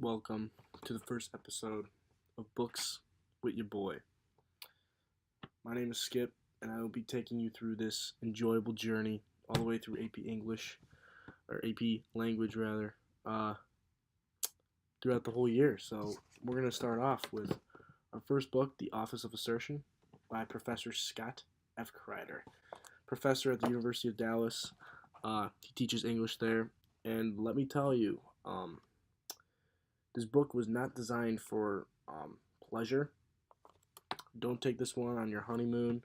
Welcome to the first episode of Books with Your Boy. My name is Skip, and I will be taking you through this enjoyable journey all the way through AP English, or AP Language rather, throughout the whole year. So we're going to start off with our first book, The Office of Assertion, by Professor Scott F. Crider. Professor at the University of Dallas. He teaches English there, and let me tell you, this book was not designed for pleasure. Don't take this one on your honeymoon.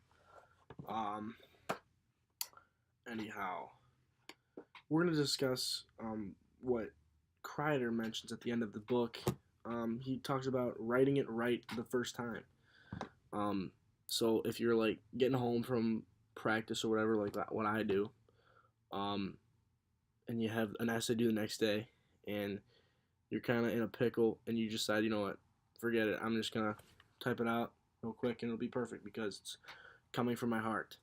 Anyhow, we're going to discuss what Crider mentions at the end of the book. He talks about writing it right the first time. So if you're like getting home from practice or whatever, like what I do, and you have an essay due the next day, and you're kind of in a pickle, and you decide, you know what, forget it. I'm just going to type it out real quick, and it'll be perfect because it's coming from my heart.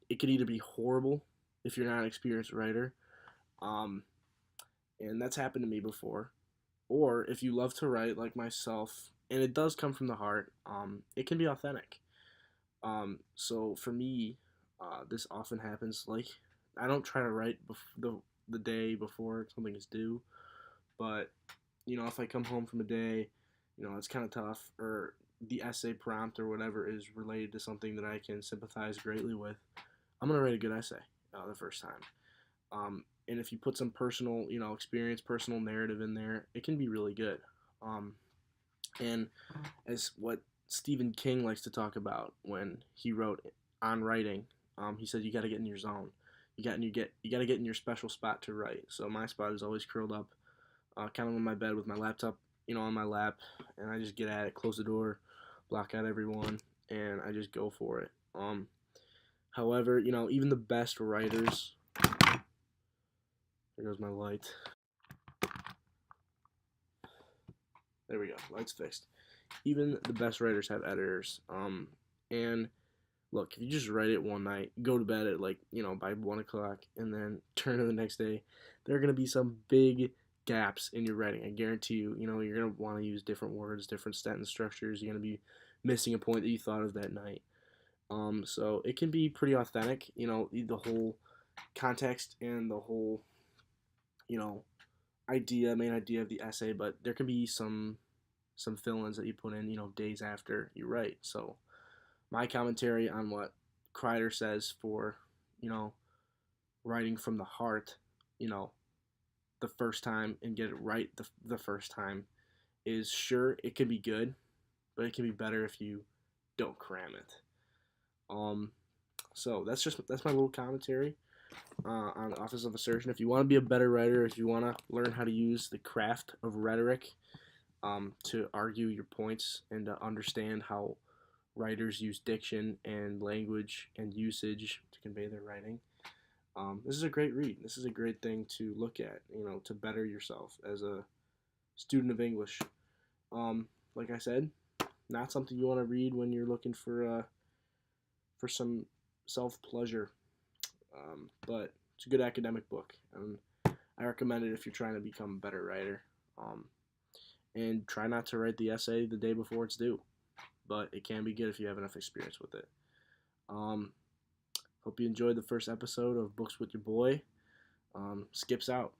It could either be horrible if you're not an experienced writer, and that's happened to me before, or if you love to write like myself, and it does come from the heart, it can be authentic. So for me, this often happens. Like, I don't try to write the day before something is due. But, if I come home from a day, it's kind of tough, or the essay prompt or whatever is related to something that I can sympathize greatly with, I'm going to write a good essay the first time. And if you put some personal, experience, personal narrative in there, it can be really good. And as what Stephen King likes to talk about when he wrote on writing, he said you got to get in your zone. You got to get in your special spot to write. So my spot is always curled up, kind of on my bed with my laptop, on my lap, and I just get at it, close the door, block out everyone, and I just go for it. However, even the best writers, there goes my light. There we go, light's fixed. Even the best writers have editors. And look, if you just write it one night, go to bed at by 1 o'clock, and then turn to the next day, there are going to be some big gaps in your writing. I guarantee you, you're going to want to use different words, different sentence structures. You're going to be missing a point that you thought of that night. So it can be pretty authentic, the whole context and the whole, main idea of the essay, but there can be some fill-ins that you put in, days after you write. So my commentary on what Crider says for, writing from the heart, the first time and get it right the first time is, sure, it can be good, but it can be better if you don't cram it. So that's my little commentary on Office of Assertion. If you want to be a better writer, if you want to learn how to use the craft of rhetoric to argue your points and to understand how writers use diction and language and usage to convey their writing, this is a great read. This is a great thing to look at, to better yourself as a student of English. Like I said, not something you want to read when you're looking for some self-pleasure, but it's a good academic book, and I recommend it if you're trying to become a better writer. And try not to write the essay the day before it's due, but it can be good if you have enough experience with it. Hope you enjoyed the first episode of Books with Your Boy. Skip's out.